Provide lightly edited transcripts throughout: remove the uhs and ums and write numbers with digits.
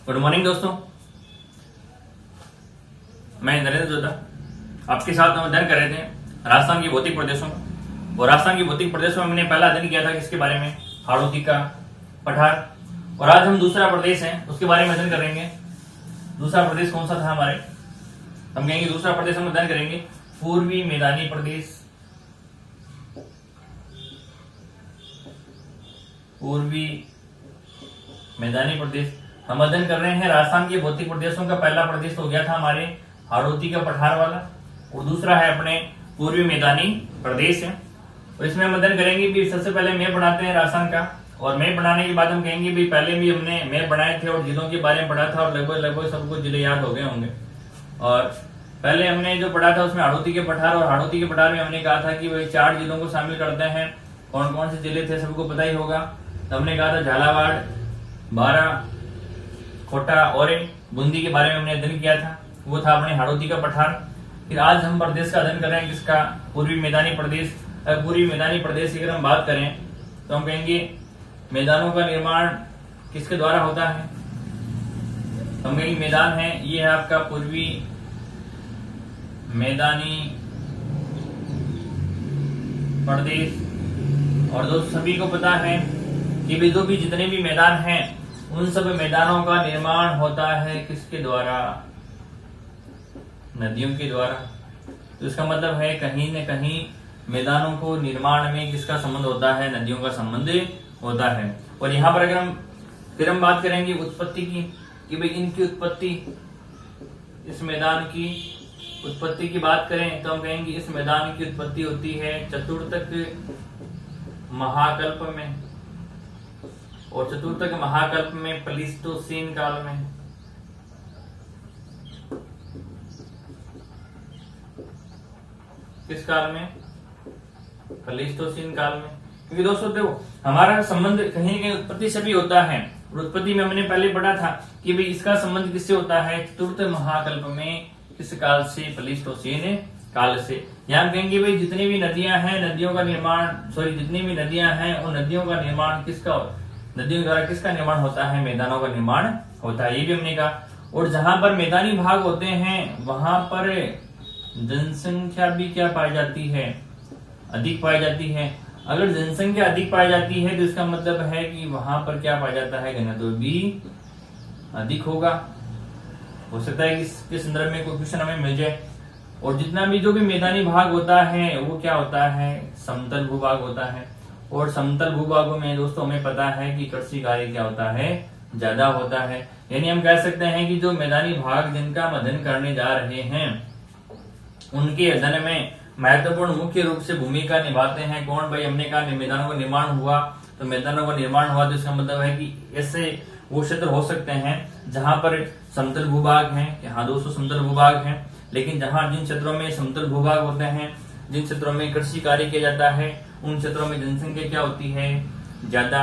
Good morning दोस्तों, मैं नरेंद्र जोधा आपके साथ हम अध्ययन कर रहे थे राजस्थान के भौतिक प्रदेशों का। और राजस्थान के भौतिक प्रदेशों में हमने पहला अध्ययन किया था किसके बारे में, हाड़ौती का पठार। और आज हम दूसरा प्रदेश है उसके बारे में अध्ययन करेंगे। दूसरा प्रदेश कौन सा था हमारे, हम कहेंगे दूसरा प्रदेश हम अध्ययन करेंगे पूर्वी मैदानी प्रदेश। पूर्वी मैदानी प्रदेश हम अध्ययन कर रहे हैं। राजस्थान के भौतिक प्रदेशों का पहला प्रदेश तो हो गया था हमारे हाड़ौती का पठार वाला, और दूसरा है अपने पूर्वी मैदानी प्रदेश है। और इसमें हम अध्ययन करेंगे भी सबसे पहले मैप बनाते हैं राजस्थान का, और मैप बनाने के बाद हम कहेंगे भी पहले भी हमने मैप बनाए थे और जिलों के बारे में पढ़ा था और लगभग सबको जिले याद हो गए होंगे। और पहले हमने जो पढ़ा था उसमें हाड़ौती के पठार, और हाड़ौती के पठार में हमने कहा था कि वही 4 जिलों को शामिल करते हैं। कौन कौन से जिले थे सबको पता ही होगा। तो हमने कहा था झालावाड़, बारा, कोटा और बूंदी के बारे में हमने अध्ययन किया था, वो था अपने हाड़ौती का पठार। फिर आज हम प्रदेश का अध्ययन कर रहे हैं किसका, पूर्वी मैदानी प्रदेश। पूर्वी मैदानी प्रदेश की अगर हम बात करें तो हम कहेंगे मैदानों का निर्माण किसके द्वारा होता है। हम कहेंगे मैदान है, ये है आपका पूर्वी मैदानी प्रदेश। और दोस्तों सभी को पता है कि जो भी जितने भी मैदान हैं उन सब मैदानों का निर्माण होता है किसके द्वारा, नदियों के द्वारा। तो इसका मतलब है कहीं न कहीं मैदानों को निर्माण में किसका संबंध होता है, नदियों का संबंध होता है। और यहाँ पर अगर हम बात करेंगे उत्पत्ति की कि भाई इनकी उत्पत्ति, इस मैदान की उत्पत्ति की बात करें तो हम कहेंगे इस मैदान की उत्पत्ति होती है चतुर्थक महाकल्प में, और चतुर्थक महाकल्प में प्लीस्टोसीन काल में। किस काल में, प्लीस्टोसीन काल में। क्योंकि दोस्तों देखो हमारा संबंध कहीं न कहीं उत्पत्ति से भी होता है। उत्पत्ति में हमने पहले पढ़ा था कि भाई इसका संबंध किससे होता है, चतुर्थ महाकल्प में। किस काल से, प्लीस्टोसीन काल से। यहाँ कहेंगे भाई जितनी भी नदियां हैं नदियों का निर्माण, जितनी भी नदियां हैं उन नदियों का निर्माण किसका, नदियों द्वारा किसका निर्माण होता है, मैदानों का निर्माण होता है, ये भी हमने कहा। और जहां पर मैदानी भाग होते हैं वहां पर जनसंख्या भी क्या पाई जाती है, अधिक पाई जाती है। अगर जनसंख्या अधिक पाई जाती है तो इसका मतलब है कि वहां पर क्या पाया जाता है, घनत्व भी अधिक होगा। हो सकता है कि इसके संदर्भ में कोई क्वेश्चन हमें मिल जाए। और जितना भी जो भी मैदानी भाग होता है वो क्या होता है, समतल भूभाग होता है। और समतल भूभागों में दोस्तों हमें पता है कि कृषि कार्य क्या होता है, ज्यादा होता है। यानी हम कह सकते हैं कि जो मैदानी भाग जिनका हम अध्ययन करने जा रहे हैं उनके अध्ययन में महत्वपूर्ण मुख्य रूप से भूमिका निभाते हैं कौन, भाई हमने कहा मैदानों का निर्माण हुआ। तो मैदानों का निर्माण हुआ तो इसका मतलब है कि ऐसे वो क्षेत्र हो सकते हैं जहां पर समतल भूभाग है। यहाँ दोस्तों समतल भूभाग है, लेकिन जहां जिन क्षेत्रों में समतल भूभाग होते हैं, जिन क्षेत्रों में कृषि कार्य किया जाता है उन क्षेत्रों में जनसंख्या क्या होती है, ज्यादा।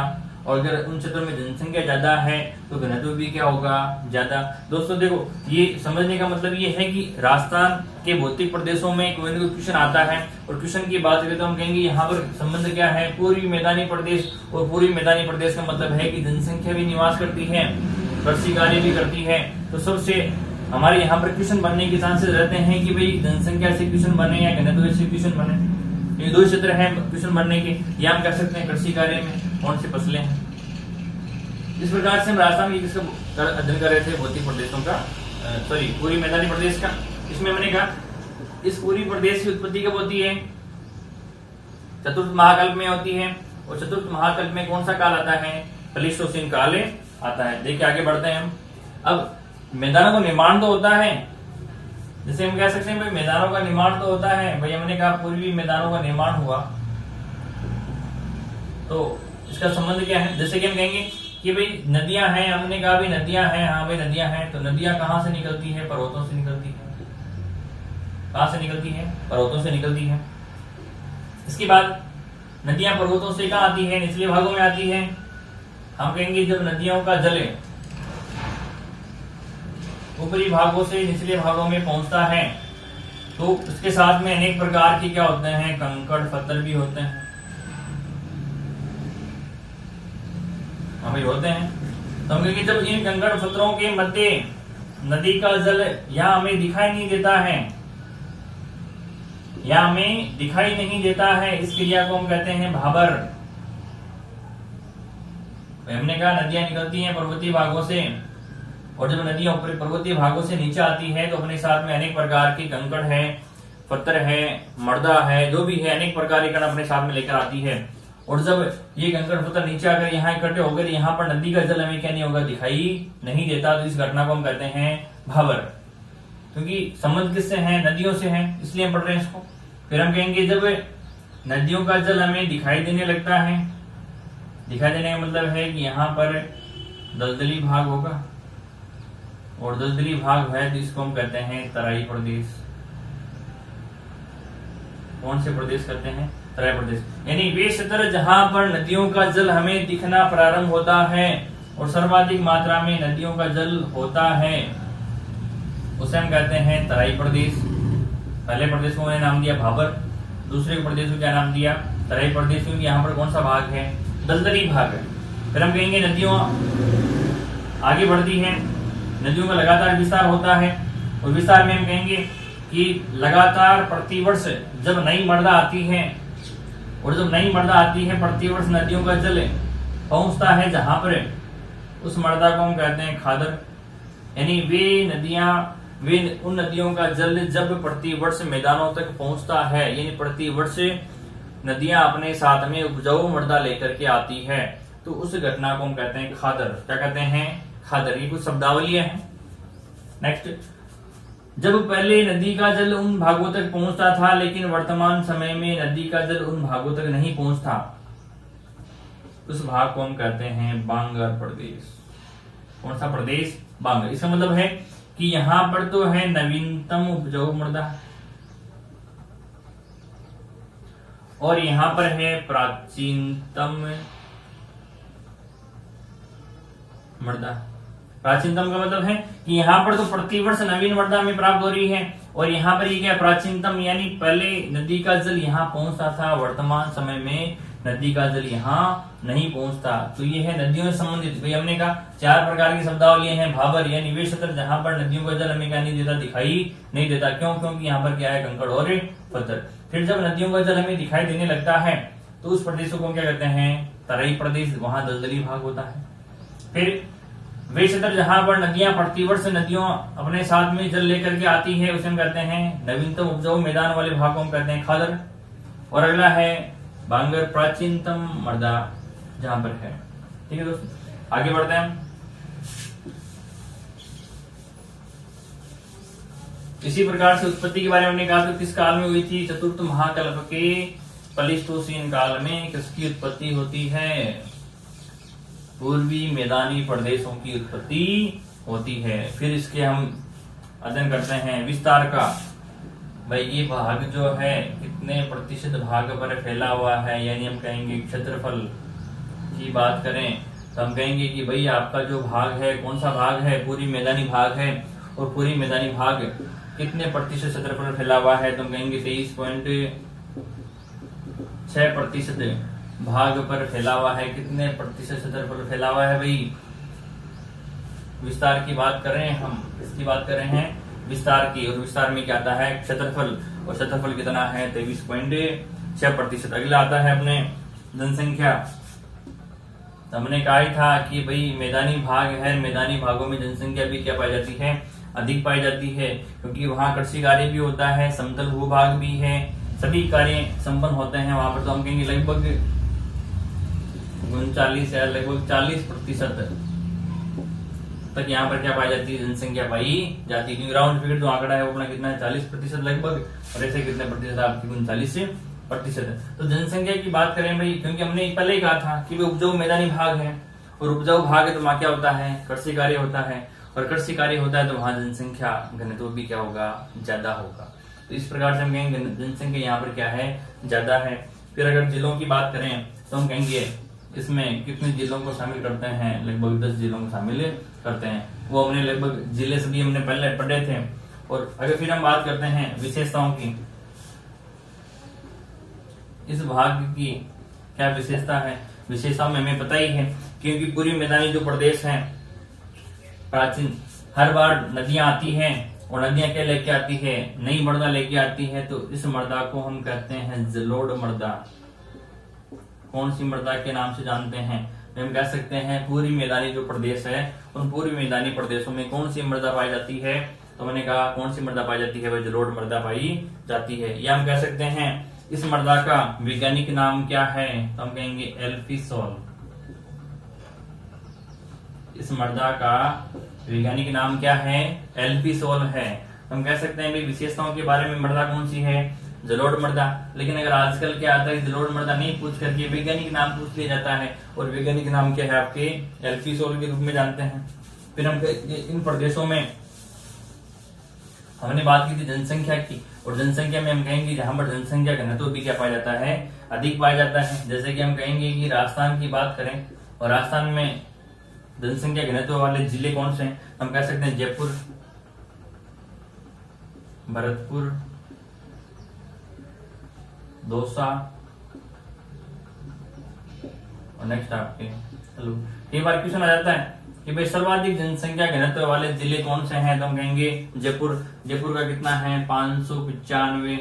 और अगर उन क्षेत्रों में जनसंख्या ज्यादा है तो घनत्व भी क्या होगा, ज्यादा। दोस्तों देखो ये समझने का मतलब ये है कि राजस्थान के भौतिक प्रदेशों में कोई न कोई क्वेश्चन आता है, और क्वेश्चन की बात करें तो हम कहेंगे यहाँ पर संबंध क्या है, पूर्वी मैदानी प्रदेश। और पूर्वी मैदानी प्रदेश का मतलब है कि जनसंख्या भी निवास करती है, कृषि कार्य भी करती है। तो सबसे हमारे यहाँ पर क्वेश्चन बनने के चांसेस रहते हैं कि भाई जनसंख्या से क्वेश्चन बने या घनत्व से क्वेश्चन बने। ये 2 क्षेत्र हैं क्वेश्चन बनने के, या हम कह सकते हैं कृषि कार्य में कौन सी फसलें हैं। इस प्रकार से हम राजस्थान की किसका अध्ययन कर रहे थे, भौतिक प्रदेशों का, पूरी मैदानी प्रदेश का। इसमें हमने कहा इस पूरी प्रदेश की उत्पत्ति कब होती है, चतुर्थ महाकल्प में होती है। और चतुर्थ महाकल्प में कौन सा काल आता है, प्लीस्टोसीन काल आता है। देखिए आगे बढ़ते हैं हम। अब मैदानों का निर्माण तो होता है, जैसे हम कह सकते हैं भाई मैदानों का निर्माण तो होता है। भाई हमने कहा पूर्वी मैदानों का निर्माण हुआ, तो इसका संबंध क्या है। जैसे कि हम कहेंगे कि भाई नदियां हैं, हमने कहा भाई नदियां हैं, हाँ भाई नदियां हैं। तो नदियां कहाँ से निकलती है, पर्वतों से निकलती है। कहाँ से निकलती है, पर्वतों से निकलती है। इसके बाद नदियां पर्वतों से कहाँ आती है, निचले भागों में आती है। हम कहेंगे जब नदियों का जल ऊपरी भागों से निचले भागों में पहुंचता है तो उसके साथ में अनेक प्रकार के क्या होते हैं, कंकड़ पत्थर भी होते हैं, हमें होते हैं। तो हम कहेंगे जब इन कंकड़ पत्थरों के मध्य नदी का जल यहाँ हमें दिखाई नहीं देता है, या हमें दिखाई नहीं देता है, इस क्रिया को हम कहते हैं भाबर। हमने कहा नदियां निकलती हैं पर्वतीय भागों से, और जब नदियां ऊपर पर्वतीय भागों से नीचे आती है तो अपने साथ में अनेक प्रकार के कंकड़ है, पत्थर है, मर्दा है, जो भी है अनेक प्रकार के कण अपने साथ में लेकर आती है। और जब ये कंकड़ पत्थर नीचे आकर यहाँ इकट्ठे होकर यहाँ पर नदी का जल हमें क्या नहीं होगा, दिखाई नहीं देता, तो इस घटना को हम कहते हैं भाबर। क्योंकि संबंध किससे है, नदियों से है, इसलिए हम पढ़ रहे हैं इसको। फिर हम कहेंगे जब नदियों का जल हमें दिखाई देने लगता है, दिखाई देने का मतलब है कि यहाँ पर दलदली भाग होगा, और दलदली भाग है तो इसको हम कहते हैं तराई प्रदेश। कौन से प्रदेश कहते हैं, तराई प्रदेश। यानी वे क्षेत्र जहां पर नदियों का जल हमें दिखना प्रारंभ होता है और सर्वाधिक मात्रा में नदियों का जल होता है, उसे हम कहते हैं तराई प्रदेश। पहले प्रदेश को उन्होंने नाम दिया भाबर, दूसरे प्रदेश को क्या नाम दिया, तराई प्रदेश, क्योंकि यहाँ पर कौन सा भाग है, दलदली भाग है। फिर हम कहेंगे नदियों आगे बढ़ती हैं, नदियों का लगातार विस्तार होता है, और विस्तार में हम कहेंगे कि लगातार प्रतिवर्ष जब नई मर्दा आती है, और जब नई मर्दा आती है प्रतिवर्ष नदियों का जल पहुंचता है जहां पर, उस मर्दा को हम कहते हैं खादर। यानी वे उन नदियों का जल जब प्रतिवर्ष मैदानों तक पहुंचता है, यानी प्रतिवर्ष नदियां अपने साथ में उपजाऊ मृदा लेकर के आती है, तो उस घटना को हम कहते हैं खादर। क्या कहते हैं, खादर। ये कुछ शब्दावलियां हैं। नेक्स्ट, जब पहले नदी का जल उन भागों तक पहुंचता था, लेकिन वर्तमान समय में नदी का जल उन भागों तक नहीं पहुंचता, उस भाग को हम कहते हैं बांगर प्रदेश। कौन सा प्रदेश, बांगर। इसका मतलब है कि यहां पर तो है नवीनतम उपजाऊ मृदा, और यहां पर है प्राचीनतम मृदा। प्राचीनतम का मतलब है कि यहाँ पर तो प्रतिवर्ष नवीन मृदा में प्राप्त हो रही है, और यहाँ पर ये क्या प्राचीनतम, यानी पहले नदी का जल यहाँ पहुंचता था, वर्तमान समय में नदी का जल यहाँ नहीं पहुंचता। तो ये है नदियों से संबंधित। भाई हमने कहा 4 प्रकार की शब्दावली हैं। भाबर यानी वे क्षेत्र जहां पर नदियों का जल हमें क्या नहीं देता, दिखाई नहीं देता। क्यों, क्योंकि यहाँ पर क्या है, कंकड़ और पत्थर। फिर जब नदियों का जल हमें दिखाई देने लगता है तो उस प्रदेशों को क्या कहते हैं, तराई प्रदेश, वहां दलदली भाग होता है। फिर वे क्षेत्र जहां पर नदियां प्रतिवर्ष नदियों अपने साथ में जल लेकर के आती है, उसे हम कहते हैं नवीनतम उपजाऊ मैदान वाले भाग को हम कहते हैं खादर। और अगला है बांगर, प्राचीनतम मृदा जहां पर है। ठीक है दोस्तों, आगे बढ़ते हैं। इसी प्रकार से उत्पत्ति के बारे में हमने कहा, तो किस काल में हुई थी, चतुर्थ महाकल्प के प्लेइस्टोसीन काल में किसकी उत्पत्ति होती है, पूर्वी मैदानी प्रदेशों की उत्पत्ति होती है। फिर इसके हम अध्ययन करते हैं विस्तार का। भाई ये भाग जो है कितने प्रतिशत भाग पर फैला हुआ है, यानी हम कहेंगे क्षेत्रफल की बात करें तो हम कहेंगे कि भाई आपका जो भाग है, कौन सा भाग है, पूरी मैदानी भाग है, और पूरी मैदानी भाग कितने प्रतिशत क्षेत्रफल फैला हुआ है, तो हम कहेंगे 23.6% भाग पर फैला हुआ है। कितने प्रतिशत क्षेत्रफल फैला हुआ है भाई, विस्तार की बात कर रहे हैं हम, इसकी बात कर रहे हैं विस्तार की, और विस्तार में क्या आता है, क्षेत्रफल, और क्षेत्रफल कितना है, 23.6%। अगला आता है अपने जनसंख्या। तो हमने कहा ही था कि भाई मैदानी भाग है, मैदानी भागों में जनसंख्या भी क्या पाई जाती है, अधिक पाई जाती है, क्योंकि वहां कृषि कार्य भी होता है, समतल भूभाग भी है, सभी कार्य संपन्न होते हैं वहां पर। तो हम कहेंगे लगभग 39 या लगभग 40% तक यहाँ पर क्या पाई जाती है, जनसंख्या पाई जाती है। क्योंकि राउंड फिगर जो आंकड़ा है वो अपना कितना है, 40% लगभग, और ऐसे कितने प्रतिशत आपकी 39%। तो जनसंख्या की बात करें भाई, क्योंकि हमने पहले ही कहा था कि उपजाऊ मैदानी भाग है, और उपजाऊ भाग है तो वहां क्या होता है, कृषि कार्य होता है, और कृषि कार्य होता है तो वहां जनसंख्या घनत्व भी क्या होगा, ज्यादा होगा। तो इस प्रकार से हम कहेंगे जनसंख्या यहाँ पर क्या है, ज्यादा है। फिर अगर जिलों की बात करें तो हम कहेंगे इसमें कितने जिलों को शामिल करते हैं, लगभग 10 जिलों को शामिल करते हैं। वो हमने लगभग जिले से भी हमने पहले पढ़े थे। और अगर फिर हम बात करते हैं विशेषताओं की, इस भाग की क्या विशेषता है, विशेषताओं में हमें पता ही है क्योंकि पूरी मैदानी जो प्रदेश है प्राचीन, हर बार नदियां आती हैं और नदियां क्या लेके आती है, नई मृदा लेके आती है। तो इस मृदा को हम कहते हैं जलोढ़ मृदा। कौन सी मृदा के नाम से जानते हैं? हम कह सकते हैं पूरी मैदानी जो प्रदेश है उन पूरी मैदानी प्रदेशों में कौन सी मृदा पाई जाती है? तो मैंने कहा कौन सी मृदा पाई जाती है, वह जलोढ़ मृदा पाई जाती है। या हम कह सकते हैं इस मृदा का वैज्ञानिक नाम क्या है? तो हम कहेंगे एल्फीसॉल। इस मृदा का वैज्ञानिक नाम क्या है? एल्फीसॉल है। हम कह सकते हैं भाई विशेषताओं के बारे में मृदा कौन सी है? जलोढ़ मृदा। लेकिन अगर आजकल क्या आता है जलोढ़ मृदा नहीं पूछ करके वैज्ञानिक नाम पूछ लिया जाता है, और वैज्ञानिक नाम क्या है आपके? एल्फीसॉल के रूप में जानते हैं। फिर हम इन प्रदेशों में हमने बात की थी जनसंख्या की, और जनसंख्या में हम कहेंगे जहां पर जनसंख्या घनत्व भी क्या पाया जाता है? अधिक पाया जाता है। जैसे कि हम कहेंगे कि राजस्थान की बात करें और राजस्थान में जनसंख्या घनत्व वाले जिले कौन से हैं? हम कह सकते हैं जयपुर, भरतपुर, दौसा और नेक्स्ट आपके हेलो। कई बार क्वेश्चन आ जाता है कि भाई सर्वाधिक जनसंख्या घनत्व वाले जिले कौन से हैं? तो हम कहेंगे जयपुर। जयपुर का कितना है? 595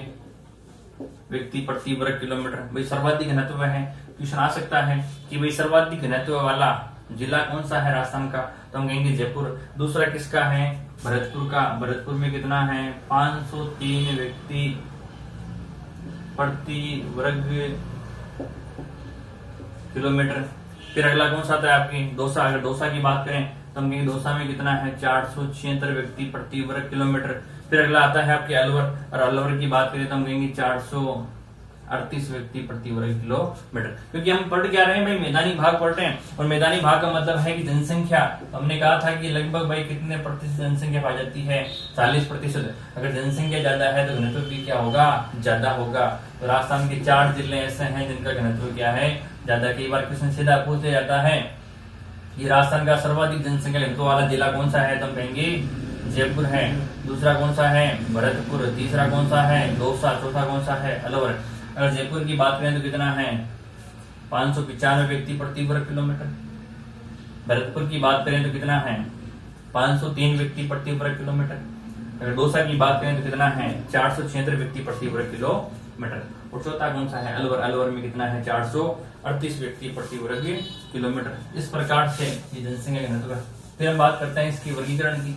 व्यक्ति प्रति वर्ग किलोमीटर। भाई सर्वाधिक घनत्व है। क्वेश्चन आ सकता है कि भाई सर्वाधिक घनत्व वाला जिला कौन सा है राजस्थान का? तो हम कहेंगे जयपुर। दूसरा किसका है? भरतपुर का। भरतपुर में कितना है? 503 व्यक्ति प्रति वर्ग किलोमीटर। फिर अगला कौन सा आता है आपकी? दौसा। अगर दौसा की बात करें तो हम कहेंगे दौसा में कितना है? 476 व्यक्ति प्रति वर्ग किलोमीटर। फिर अगला आता है आपके अलवर, और अलवर की बात करें तो हम कहेंगे 438 व्यक्ति प्रति वर्ग किलोमीटर। क्योंकि हम पढ़ क्या रहे हैं भाई? मैदानी भाग पढ़ रहे हैं, और मैदानी भाग का मतलब है कि जनसंख्या। हमने कहा था कि लगभग भाई कितने प्रतिशत जनसंख्या पाई जाती है? 40%। अगर जनसंख्या ज्यादा है तो घनत्व भी क्या होगा? ज्यादा होगा। तो राजस्थान के 4 जिले ऐसे हैं जिनका घनत्व क्या है? ज्यादा। कई बार क्वेश्चन सीधा पूछा जाता है कि राजस्थान का सर्वाधिक जनसंख्या घनत्व वाला जिला कौन सा है? तो हम कहेंगे जयपुर है। दूसरा कौन सा है? भरतपुर। तीसरा कौन सा है? दौसा। चौथा कौन सा है? अलवर। अगर जयपुर की बात करें तो कितना है? 595 व्यक्ति प्रति वर्ग किलोमीटर। भरतपुर की बात करें तो कितना है? 503 व्यक्ति प्रति वर्ग किलोमीटर। अगर दौसा की बात करें तो कितना है? 476 व्यक्ति प्रति वर्ग किलोमीटर। और चौथा कौन सा है? अलवर। अलवर में कितना है? 438 व्यक्ति प्रति वर्ग किलोमीटर। इस प्रकार से ये जनसंख्या घनत्व। फिर हम बात करते हैं इसकी वर्गीकरण की।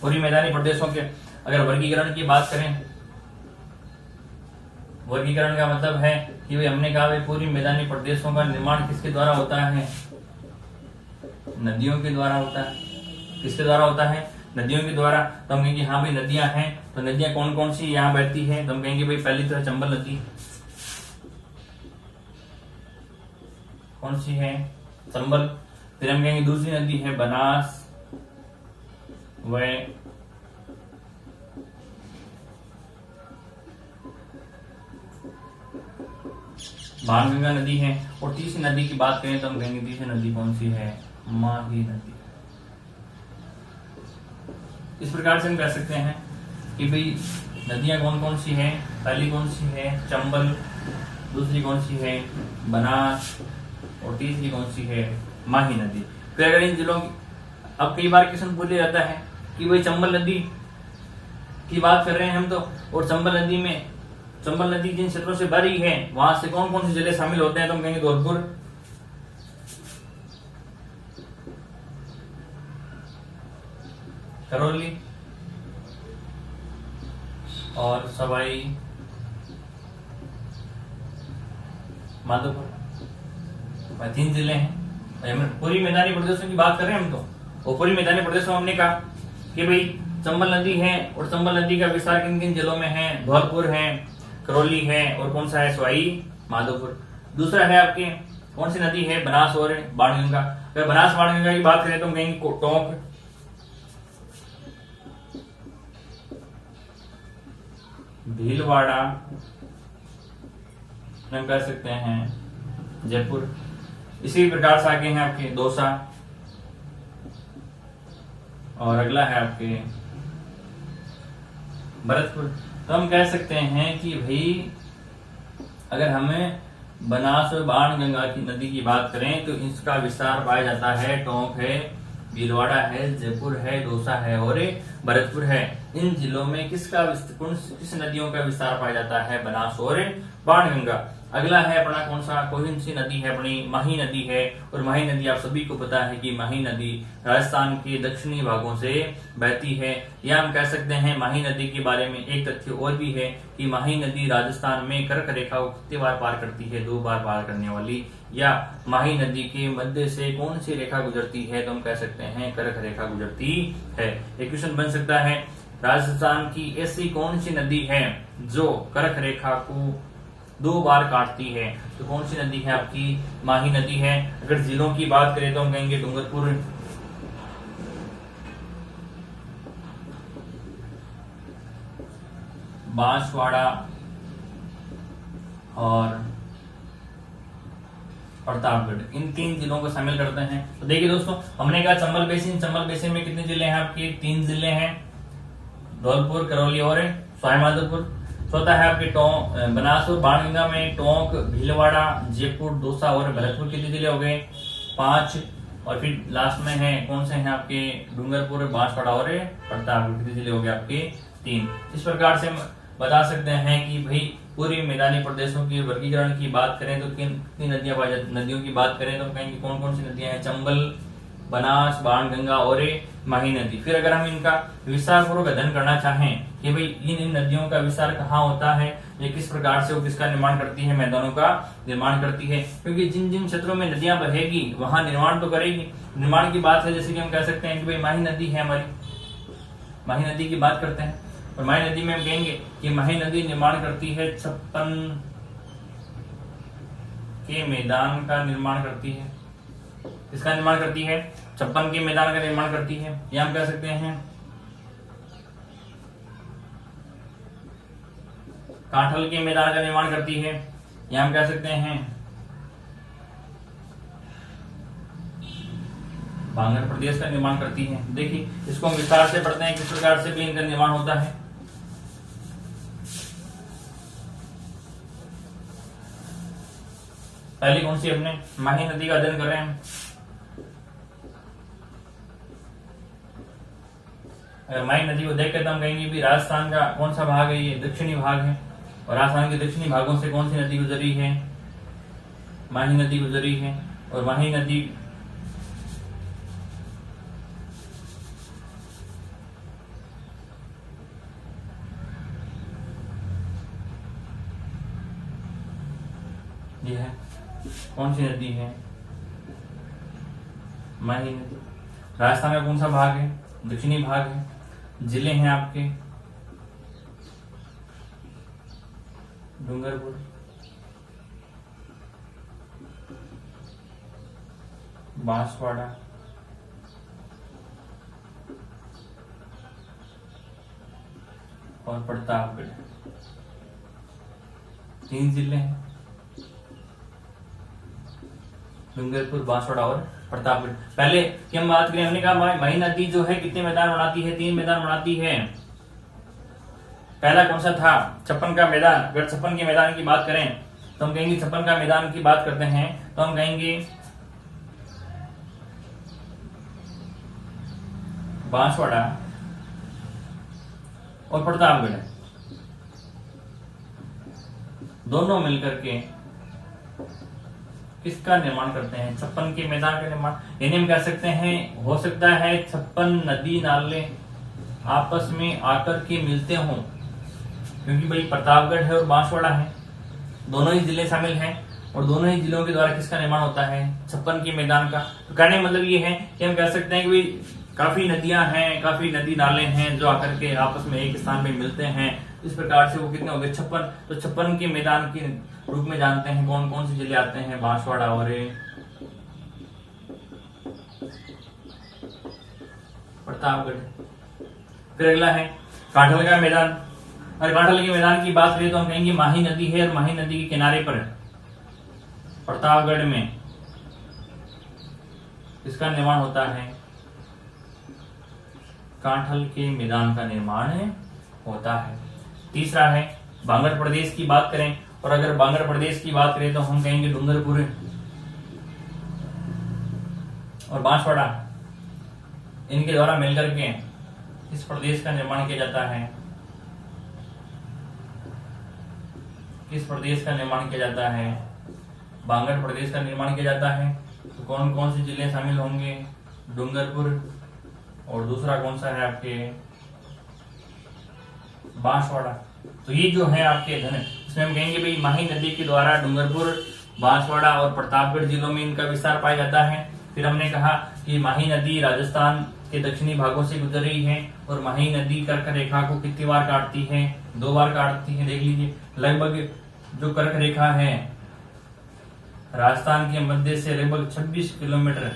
पूरी मैदानी प्रदेशों के अगर वर्गीकरण की बात करें, वर्गीकरण का मतलब है कि भाई हमने कहा भाई पूरी मैदानी प्रदेशों का निर्माण किसके द्वारा होता है? नदियों के द्वारा होता है। किसके द्वारा होता है? नदियों के द्वारा। तो हम कहेंगे हाँ भाई नदियां हैं, तो नदियां कौन कौन सी यहाँ बहती है? तो हम कहेंगे भाई पहली तो है चंबल नदी। कौन सी है? चंबल। फिर हम कहेंगे दूसरी नदी है बनास, वह बाणगंगा नदी है। और तीसरी नदी की बात करें तो हम कहेंगे तीसरी नदी कौन सी है? माही नदी। इस प्रकार से हम कह सकते हैं कि भाई नदियां कौन कौन सी हैं? पहली कौन सी है? चंबल। दूसरी कौन सी है? बनास। और तीसरी कौन सी है? माही नदी। फिर अगर इन जिलों की अब कई बार क्वेश्चन पूछा जाता है कि भाई चंबल नदी की बात कर रहे हैं हम तो, और चंबल नदी में चंबल नदी जिन क्षेत्रों से भरी है वहां से कौन कौन से जिले शामिल होते हैं? तो हम कहेंगे धौलपुर, करौली और सवाई माधोपुर। 3 जिले हैं। पूरी मैदानी प्रदेशों की बात कर रहे हैं हम तो, और पूरी मैदानी प्रदेशों में हमने कहा कि भाई चंबल नदी है, और चंबल नदी का विस्तार किन किन जिलों में है? धौलपुर है, करौली है, और कौन सा है? सवाई माधोपुर। दूसरा है आपके कौन सी नदी है? बनास और बाणगंगा। अगर बनास बाणगंगा की बात करें तो हम कहेंगे टोंक, भीलवाड़ा, हम कह सकते हैं जयपुर। इसी प्रकार से आगे हैं आपके दौसा, और अगला है आपके भरतपुर। तो हम कह सकते हैं कि भाई अगर हमें बनास और बाणगंगा की नदी की बात करें तो इसका विस्तार पाया जाता है टोंक है, भीलवाड़ा है, जयपुर है, दौसा है और भरतपुर है। इन जिलों में किस नदियों का विस्तार पाया जाता है? बनास और बाणगंगा। अगला है अपना कौन सी नदी है? अपनी माही नदी है। और माही नदी आप सभी को पता है कि माही नदी राजस्थान के दक्षिणी भागों से बहती है। या हम कह सकते हैं माही नदी के बारे में एक तथ्य और भी है कि माही नदी राजस्थान में कर्क रेखा को कितनी बार पार करती है? 2 बार पार करने वाली। या माही नदी के मध्य से कौन सी रेखा गुजरती है? तो हम कह सकते हैं कर्क रेखा गुजरती है। एक क्वेश्चन बन सकता है, राजस्थान की ऐसी कौन सी नदी है जो कर्क रेखा को 2 बार काटती है? तो कौन सी नदी है आपकी? माही नदी है। अगर जिलों की बात करें तो हम कहेंगे डूंगरपुर, बांसवाड़ा और प्रतापगढ़, इन 3 जिलों को शामिल करते हैं। तो देखिए दोस्तों, हमने कहा चंबल बेसिन में कितने जिले हैं आपके? 3 जिले हैं, धौलपुर, करौली और सवाईमाधोपुर। चौथा है आपके बनास और बाणगंगा में टोंक, भीलवाड़ा, जयपुर, दौसा और भरतपुर कितने जिले हो गए? 5। और फिर लास्ट में है कौन से हैं आपके? डूंगरपुर, बांसवाड़ा और प्रतापगढ़, कितने जिले हो गए आपके? 3। इस प्रकार से हम बता सकते हैं कि भाई पूरे मैदानी प्रदेशों की वर्गीकरण की बात करें तो कितनी नदियों की बात करें तो कहेंगे कौन कौन सी नदियां हैं? चंबल, बनास, बाणगंगा और माही नदी। फिर अगर हम इनका विस्तार पूर्वक अध्ययन करना चाहें कि भाई इन नदियों का विस्तार कहाँ होता है, ये किस प्रकार से वो किसका निर्माण करती है? मैदानों का निर्माण करती है। क्योंकि जिन जिन क्षेत्रों में नदियां बहेगी वहां निर्माण तो करेगी। निर्माण की बात है जैसे कि हम कह सकते हैं कि भाई माही नदी है हमारी, माही नदी की बात करते हैं और माही नदी में हम कहेंगे कि माही नदी निर्माण करती है 56 के मैदान का निर्माण करती है। इसका निर्माण करती है 56 के मैदान का निर्माण करती है। या हम कह सकते हैं कांठल के मैदान का निर्माण करती है। या हम कह सकते हैं बांगर प्रदेश का निर्माण करती है। देखिए इसको हम विस्तार से पढ़ते हैं किस प्रकार से भी इनका निर्माण होता है। पहली कौन सी अपने माही नदी का अध्ययन कर रहे हैं। अगर माही नदी को देखकर तो हम कहेंगे भी राजस्थान का कौन सा भाग है? ये दक्षिणी भाग है। और राजस्थान के दक्षिणी भागों से कौन सी नदी गुजरी है? माही नदी गुजरी है। और माही नदी ये है कौन सी नदी है? माही नदी। राजस्थान का कौन सा भाग है? दक्षिणी भाग है। जिले हैं आपके डूंगरपुर, बांसवाड़ा और प्रतापगढ़, 3 जिले हैं, डूंगरपुर, बांसवाड़ा और प्रतापगढ़। पहले की हम बात करें, हमने कहा माही नदी जो है कितने मैदान बनाती है? 3 मैदान बनाती है। पहला कौन सा था? 56 का मैदान। अगर 56 के मैदान की बात करें तो हम कहेंगे 56 का मैदान की बात करते हैं तो हम कहेंगे बांसवाड़ा और प्रतापगढ़ दोनों मिलकर के किसका निर्माण करते हैं? 56 के मैदान का निर्माण। यानी हम कह सकते हैं हो सकता है 56 नदी नाले आपस में आकर के मिलते हों, क्योंकि भाई प्रतापगढ़ है और बांसवाड़ा है, दोनों ही जिले शामिल हैं और दोनों ही जिलों के द्वारा किसका निर्माण होता है? 56 के मैदान का। तो कहने का मतलब ये है कि हम कह सकते हैं कि भाई काफी नदियां हैं, काफी नदी नाले हैं जो आकर के आपस में एक स्थान में मिलते हैं। इस प्रकार से वो कितने हो गए? 56। तो 56 के मैदान के रूप में जानते हैं कौन कौन से जिले आते हैं? बांसवाड़ा और प्रतापगढ़। फिर अगला है कांठल का मैदान। और कांठल के मैदान की बात करें तो हम कहेंगे माही नदी है और माही नदी के किनारे पर प्रतापगढ़ में इसका निर्माण होता है, कांठल के मैदान का निर्माण होता है। तीसरा है बांगर प्रदेश की बात करें और अगर बांगड़ प्रदेश की बात करें तो हम कहेंगे डूंगरपुर और बांसवाड़ा, इनके द्वारा मिलकर के इस प्रदेश का निर्माण किया जाता है। किस प्रदेश का निर्माण किया जाता है? बांगड़ प्रदेश का निर्माण किया जाता है। तो कौन कौन से जिले शामिल होंगे? डूंगरपुर, और दूसरा कौन सा है आपके? बांसवाड़ा। तो ये जो है आपके धन, इसमें हम कहेंगे भाई माही नदी के द्वारा डूंगरपुर, बांसवाड़ा और प्रतापगढ़ जिलों में इनका विस्तार पाया जाता है। फिर हमने कहा कि माही नदी राजस्थान के दक्षिणी भागों से गुजर रही है और माही नदी कर्क रेखा को कितनी बार काटती है? 2 बार काटती है। देख लीजिए, लगभग जो कर्क रेखा है राजस्थान के मध्य से लगभग 26 किलोमीटर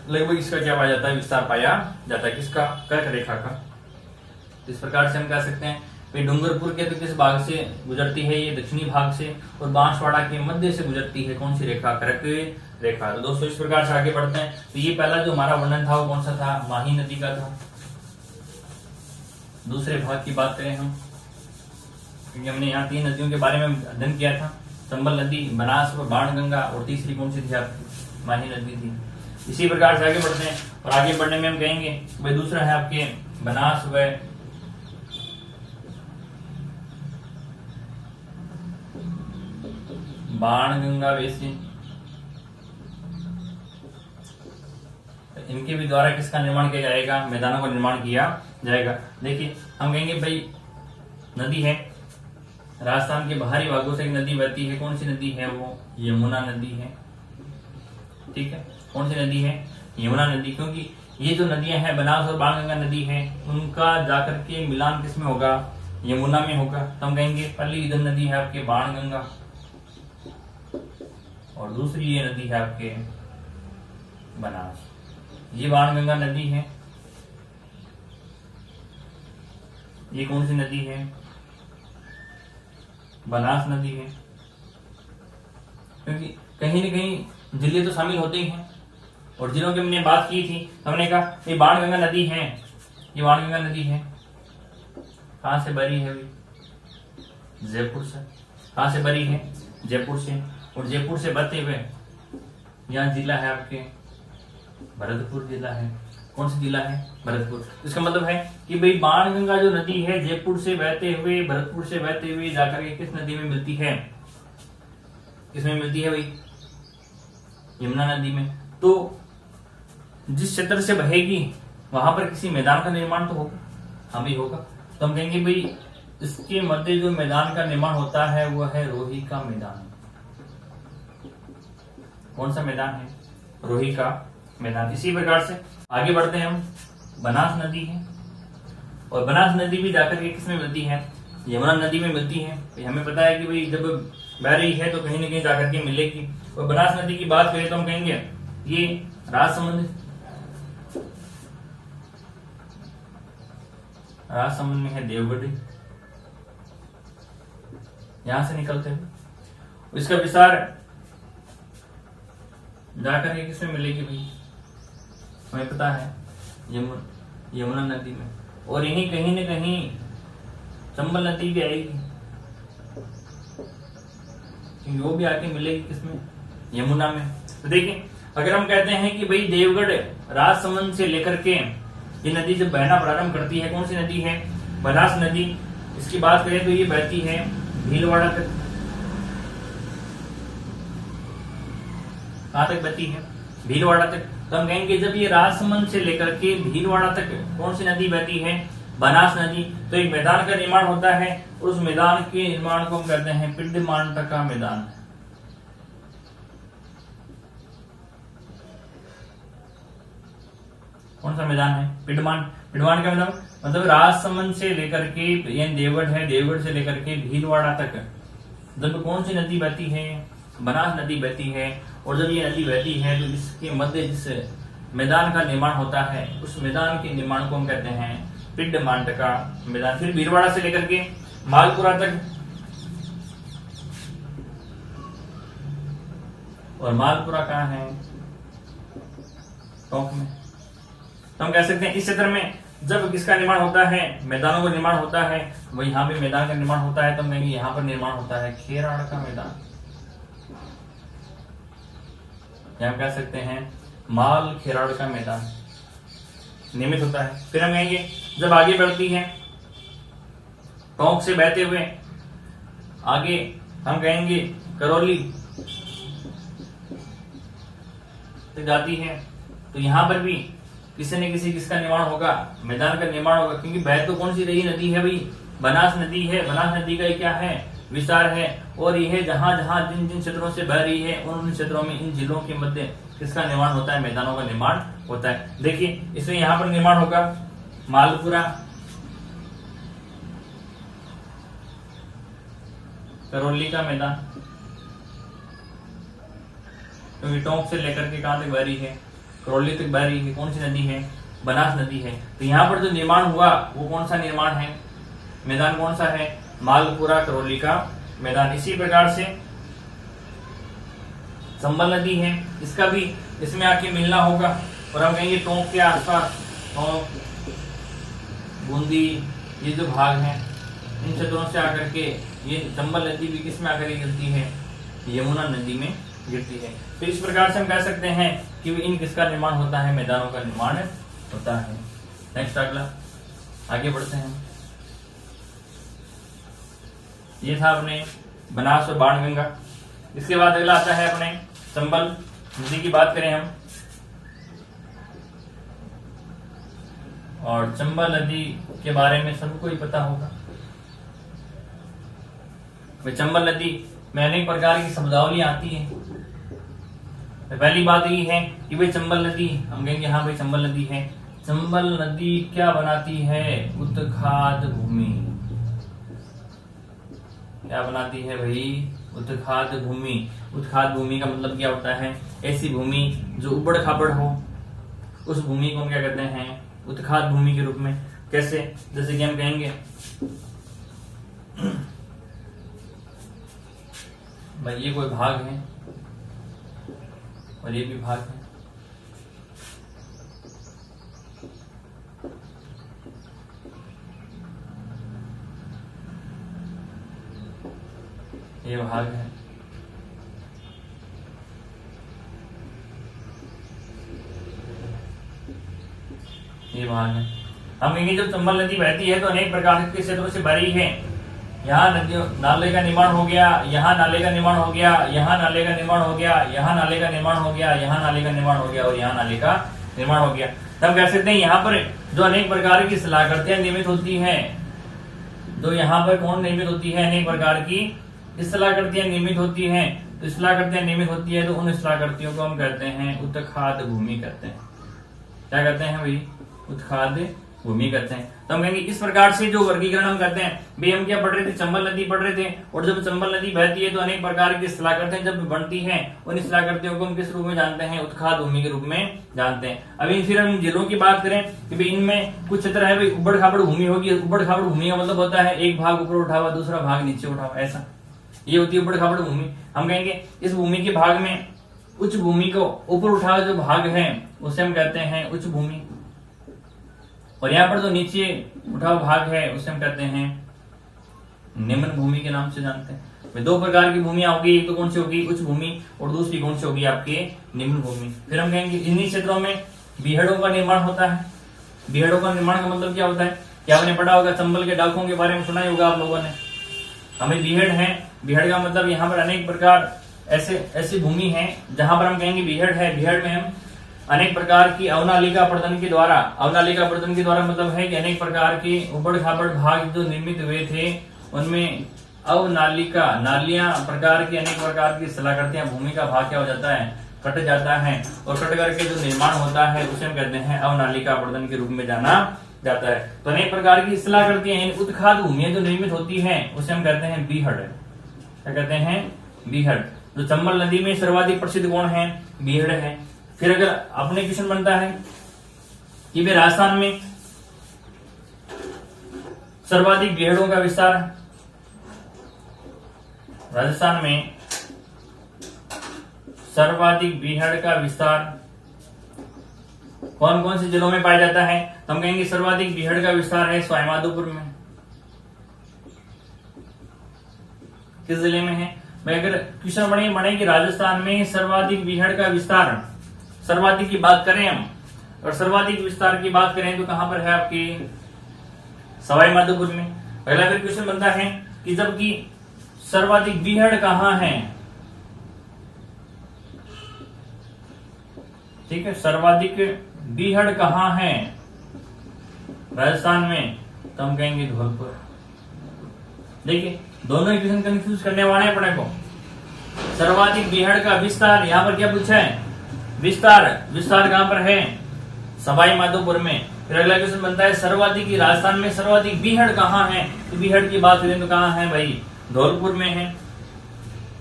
लगभग इसका क्या पाया जाता है? विस्तार पाया जाता है। किसका? कर्क रेखा का। इस प्रकार से हम कह सकते हैं भाई डूंगरपुर के तो किस भाग से गुजरती है? ये दक्षिणी भाग से, और बांसवाड़ा के मध्य से गुजरती है कौन सी रेखा? कर्क रेखा। तो दोस्तों इस प्रकार से आगे बढ़ते हैं। तो ये पहला जो हमारा वर्णन था वो कौन सा था? माही नदी का था। दूसरे भाग की बात करें हम, क्योंकि हमने यहाँ 3 नदियों के बारे में अध्ययन किया था, चंबल नदी, बनास और बाणगंगा, और तीसरी कौन सी थी आपकी? माही नदी थी। इसी प्रकार से आगे बढ़ते हैं, और आगे बढ़ने में हम कहेंगे भाई दूसरा है आपके बनास व बाणगंगा बेसिन। इनके भी द्वारा किसका निर्माण किया जाएगा? मैदानों का निर्माण किया जाएगा। देखिए, हम कहेंगे भाई नदी है, राजस्थान के बाहरी भागों से एक नदी बहती है। कौन सी नदी है वो? यमुना नदी है। ठीक है, कौन सी नदी है? यमुना नदी। क्योंकि ये जो नदियां हैं बनास और बाणगंगा नदी है, उनका जाकर के मिलान किसमें होगा? यमुना में होगा। तो हम कहेंगे पहली इधर नदी है आपके बाणगंगा, और दूसरी ये नदी है आपके बनास। ये बाणगंगा नदी है। ये कौन सी नदी है? बनास नदी है। क्योंकि कहीं न कहीं जिले तो शामिल होते ही हैं, और जिलों की हमने बात की थी, हमने कहा ये बाणगंगा नदी है। ये बाणगंगा नदी है, कहां से बरी है? जयपुर से। कहां से बरी है? जयपुर से। और जयपुर से बहते हुए यहाँ जिला है आपके भरतपुर जिला है। कौन सा जिला है? भरतपुर। इसका मतलब है कि भाई बाणगंगा जो नदी है जयपुर से बहते हुए, भरतपुर से बहते हुए जाकर के किस नदी में मिलती है? किसमें मिलती है भाई? यमुना नदी में। तो जिस क्षेत्र से बहेगी वहां पर किसी मैदान का निर्माण तो होगा, हाँ भी होगा। तो हम कहेंगे भाई इसके मध्य जो मैदान का निर्माण होता है वो है रोही का मैदान। कौन सा मैदान है? रोही का मैदान। इसी प्रकार से आगे बढ़ते हैं हम, बनास नदी है, और बनास नदी भी जाकर के किसमें मिलती है? यमुना नदी में मिलती है। तो हमें पता है कि भाई जब बह रही है तो कहीं न कहीं जाकर के मिलेगी। और बनास नदी की बात करें तो हम कहेंगे ये राजसमंद में है देवगढ़, यहां से निकलते हैं। इसका विस्तार जाकर के किसमें मिलेगी भाई? हमें पता है यमुना नदी में, और यही कहीं न कहीं चंबल नदी भी आएगी, क्योंकि वो भी आके मिलेगी किसमें? यमुना में। तो देखिए, अगर हम कहते हैं कि भाई देवगढ़ राजसमंद से लेकर के ये नदी जब बहना प्रारंभ करती है, कौन सी नदी है? बनास नदी। इसकी बात करें तो ये बहती है भीलवाड़ा तक। कहां तक बहती है? भीलवाड़ा तक। तो हम कहेंगे जब ये राजसमंद से लेकर के भीलवाड़ा तक कौन सी नदी बहती है? बनास नदी। तो एक मैदान का निर्माण होता है, और उस मैदान के निर्माण को हम कहते हैं पिंडमांटका मैदान। कौन सा मैदान है? पिंडमान का मतलब राजसमंद से लेकर के, ये देवगढ़ है, देवगढ़ से लेकर के भीलवाड़ा तक जब कौन सी नदी बहती है? बनास नदी बहती है। और जब ये नदी बहती है तो इसके मध्य जिस मैदान का निर्माण होता है, उस मैदान के निर्माण को हम कहते हैं पिंडमांटका मैदान। फिर भीलवाड़ा से लेकर के मालपुरा तक, और मालपुरा कहाँ है? टोंक में। तो हम कह सकते हैं इस क्षेत्र में जब किसका निर्माण होता है, मैदानों का निर्माण होता है, वही यहाँ पे मैदान का निर्माण होता है, तो हम कहेंगे यहाँ पर निर्माण होता है खेराड़ का मैदान, या कह सकते हैं माल खेराड़ का मैदान निर्मित होता है। फिर हम कहेंगे जब आगे बढ़ती है टोंक से बहते हुए आगे, हम कहेंगे करौली जाती है, तो यहां पर भी किसी न किसी किसका निर्माण होगा, मैदान का निर्माण होगा, क्योंकि बह तो कौन सी रही नदी है भाई, बनास नदी है। बनास नदी का क्या है, विस्तार है, और यह जहां जहां जिन जिन क्षेत्रों से बह रही है उन क्षेत्रों में इन जिलों के मध्य किसका निर्माण होता है, मैदानों का निर्माण होता है। देखिए इसमें यहां पर निर्माण होगा मालपुरा, करौली का मैदान, क्योंकि टोंक से लेकर के कहां तक बह रही है, करौली तक बह रही है, कौन सी नदी है, बनास नदी है। तो यहाँ पर जो निर्माण हुआ वो कौन सा निर्माण है, मैदान कौन सा है, मालपुरा करौली का मैदान। इसी प्रकार से संबल नदी है, इसका भी इसमें आके मिलना होगा, और हम कहेंगे टोंक के आसपास, टोंक, बूंदी, ये जो भाग है इन क्षेत्रों से आकर के ये चंबल नदी भी किस में आकर गिरती है, यमुना नदी में गिरती है। तो इस प्रकार से हम कह सकते हैं कि इन किसका निर्माण होता है, मैदानों का निर्माण होता है। नेक्स्ट अगला आगे बढ़ते हैं। ये था अपने बनास और बाणगंगा। इसके बाद अगला आता है अपने चंबल नदी की बात करें हम, और चंबल नदी के बारे में सबको ही पता होगा। चंबल नदी में अनेक प्रकार की शब्दावली आती है। पहली बात ये है कि भाई चंबल नदी, हम कहेंगे हाँ भाई चंबल नदी है। चंबल नदी क्या बनाती है, उत्खाद भूमि। क्या बनाती है भाई, उत्खाद भूमि। उत्खाद भूमि का मतलब क्या होता है, ऐसी भूमि जो उबड़ खाबड़ हो, उस भूमि को हम क्या कहते हैं, उत्खाद भूमि के रूप में। कैसे, जैसे कि हम कहेंगे भाई ये कोई भाग है और ये भी भाग है, ये भाग है, ये भाग है। हम कहेंगे जब चंबल नदी बहती है तो अनेक प्रकार के क्षेत्रों से भरी है। यहाँ नदियों नाले का निर्माण हो गया, यहाँ नाले का निर्माण हो गया, यहाँ नाले का निर्माण हो गया, यहाँ नाले का निर्माण हो गया, यहाँ नाले का निर्माण हो गया, और यहाँ नाले का निर्माण हो गया। तब कह सकते हैं यहाँ पर जो अनेक प्रकार की सलाहकृतियां निर्मित होती हैं, जो यहाँ पर कौन निर्मित होती है, अनेक प्रकार की सलाहकृतियां निर्मित होती हैं। तो सलाहकृतियां निर्मित होती है तो उन सलाहकृतियों को हम कहते हैं उत्खाद भूमि कहते हैं। क्या कहते हैं भाई, उत्खाद भूमि कहते हैं। तो हम कहेंगे इस प्रकार से जो वर्गीकरण हम करते हैं, भाई हम क्या पढ़ रहे थे, चंबल नदी पढ़ रहे थे, और जब चंबल नदी बहती है तो अनेक प्रकार की सलाहकृतियां जब बनती हैं, उन सलाहकृतियों को हम किस रूप में जानते हैं, उत्खाद भूमि के रूप में जानते हैं। अभी फिर हम जिलों की बात करें कि भाई इनमें कुछ क्षेत्र है भाई उबड़ खाबड़ भूमि होगी। उबड़ खाबड़ भूमि का मतलब होता है एक भाग ऊपर उठा हुआ, दूसरा भाग नीचे उठा हुआ, ऐसा ये होती है उबड़ खाबड़ भूमि। हम कहेंगे इस भूमि के भाग में उच्च भूमि को ऊपर उठा हुआ जो भाग है उसे हम कहते हैं उच्च भूमि, और यहाँ पर जो नीचे उठा हुआ भाग है उसे हम कहते हैं निम्न भूमि के नाम से जानते हैं। दो प्रकार की भूमियां होगी, एक तो कौन सी होगी, उच्च भूमि, और दूसरी कौन सी होगी आपके निम्न भूमि। फिर हम कहेंगे इन्हीं क्षेत्रों में बीहड़ों का निर्माण होता है। बीहड़ों का निर्माण का मतलब क्या होता है, क्या आपने पढ़ा होगा, चंबल के डाकों के बारे में सुना ही होगा आप लोगों ने। हमें बीहड़ है, बीहड़ का मतलब यहाँ पर अनेक प्रकार ऐसी भूमि है जहां पर हम कहेंगे बीहड़ है। बीहड़ में हम अनेक प्रकार की अवनालिका प्रदन के द्वारा, अवनालिका प्रदन के द्वारा मतलब है कि अनेक प्रकार के उबड़ खाबड़ भाग जो निर्मित हुए थे उनमें अवनालिका, नालियां प्रकार की अनेक प्रकार की सलाहकृतियां, भूमि का भाग क्या हो जाता है, कट जाता है, और कट करके जो निर्माण होता है उसे हम कहते हैं अवनालिका प्रदन के रूप में जाना जाता है। तो अनेक प्रकार की सलाहकृतियां, उत्खाद भूमियां जो निर्मित होती है उसे हम कहते हैं बीहड़। क्या कहते हैं, बीहड़। जो चंबल नदी में सर्वाधिक प्रसिद्ध कौन है, बीहड़ है। फिर अगर अपने क्वेश्चन बनता है कि वे राजस्थान में सर्वाधिक बीहड़ों का विस्तार, राजस्थान में सर्वाधिक बीहड़ का विस्तार कौन कौन से जिलों में पाया जाता है? तो हम कहेंगे सर्वाधिक बीहड़ का विस्तार है सवाईमाधोपुर में। किस जिले में है भाई? अगर क्वेश्चन बने कि राजस्थान में सर्वाधिक बीहड़ का विस्तार, सर्वाधिक की बात करें हम और सर्वाधिक विस्तार की बात करें तो कहां पर है आपकी? सवाईमाधोपुर में। अगला फिर क्वेश्चन बनता है कि जबकि सर्वाधिक बीहड़ कहां है? ठीक है, सर्वाधिक बीहड़ कहां है राजस्थान में? तो हम कहेंगे धौलपुर। देखिए दोनों क्वेश्चन कंफ्यूज करने वाले हैं अपने को। सर्वाधिक बीहड़ का विस्तार, यहां पर क्या पूछा है? विस्तार। विस्तार कहां पर है? सवाईमाधोपुर में। फिर अगला क्वेश्चन बनता है सर्वाधिक की राजस्थान में सर्वाधिक बीहड़ कहां है? तो बीहड़ की बात करें तो कहां है भाई? धौलपुर में है।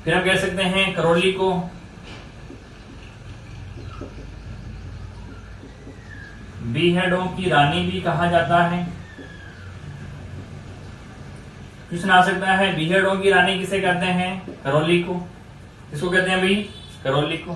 फिर हम कह सकते हैं करौली को, बीहड़ों की रानी भी कहा जाता है। क्वेश्चन आ सकता है बीहड़ों की रानी किसे कहते हैं? करौली को। किसको कहते हैं भाई? करौली को।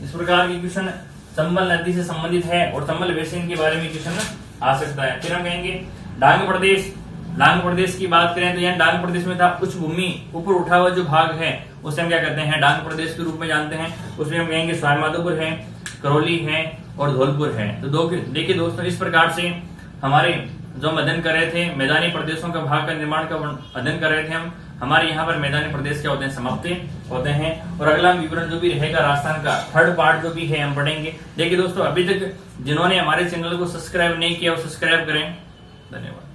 इस प्रकार के क्वेश्चन चंबल नदी से संबंधित है और चंबल बेसिन के बारे में क्वेश्चन आ सकता है। फिर हम कहेंगे डांग प्रदेश। डांग प्रदेश की बात करें तो यहाँ डांग प्रदेश में था उच्च भूमि, ऊपर उठा हुआ जो भाग है उसे हम क्या कहते हैं? डांग प्रदेश के रूप में जानते हैं। उसमें हम कहेंगे सवाईमाधोपुर है, करौली है और धौलपुर है। तो देखिए दोस्तों, इस प्रकार से हमारे जो हम अध्ययन कर रहे थे मैदानी प्रदेशों का भाग का निर्माण का अध्ययन कर रहे थे हम। हमारे यहाँ पर मैदानी प्रदेश क्या होते हैं? समाप्त होते हैं। और अगला विवरण जो भी रहेगा राजस्थान का थर्ड पार्ट जो भी है हम पढ़ेंगे। देखिए दोस्तों, अभी तक जिन्होंने हमारे चैनल को सब्सक्राइब नहीं किया वो सब्सक्राइब करें। धन्यवाद।